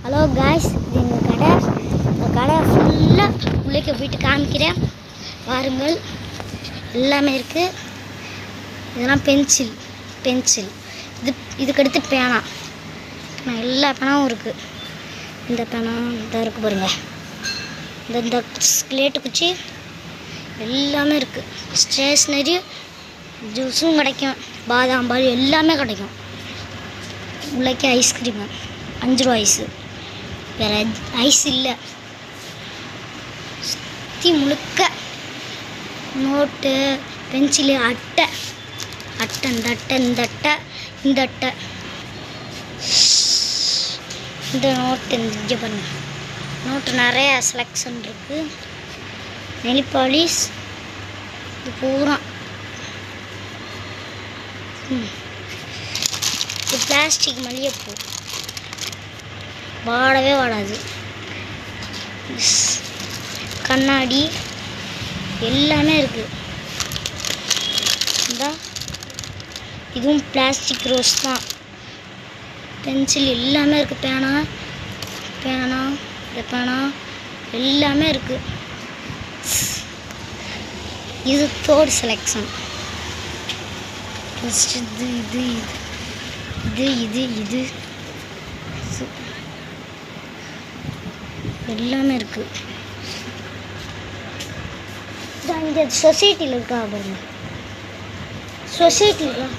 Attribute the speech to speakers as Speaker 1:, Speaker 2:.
Speaker 1: Hello guys, இது எங்கள் கடை. இந்த கடை ஃபுல்லாக உள்ளே போயிட்டு காமிக்கிறேன் பாருங்கள். எல்லாமே இருக்குது. இதெல்லாம் பென்சில் இதுக்கடுத்து பேனா எல்லா பேனாவும் இருக்குது. இந்த பேனா இதாக இருக்குது பாருங்கள். இந்த ஸ்லேட்டு குச்சி எல்லாமே இருக்குது. ஸ்டேஷ்னரி ஜூஸும் கிடைக்கும், பாதாம் பால் எல்லாமே கிடைக்கும். உள்ளே ஐஸ்கிரீமு 5 ரூபா ஐஸு, வேறு ஐஸ் இல்லை. சுற்றி முழுக்க நோட்டு, பென்சிலு, அட்டை இந்த அட்டை இந்த நோட்டு இங்கே பாருங்க. நோட்டு நிறைய செலெக்ஷன் இருக்குது. நெயில் பாலிஷ் இது பூரா. இது பிளாஸ்டிக் மல்லிகைப்பூ, வாடவே வாடாது. கண்ணாடி எல்லாமே இருக்குது. இந்த இதுவும் பிளாஸ்டிக் ரோஸ் தான். பென்சில் எல்லாமே இருக்குது. பேனா எல்லாமே இருக்குது. இது தேர்ட் செலெக்ஷன். இது எல்லாமே இருக்குது. இங்கே சொசைட்டியில் இருக்கா பாருங்க. சொசைட்டியில்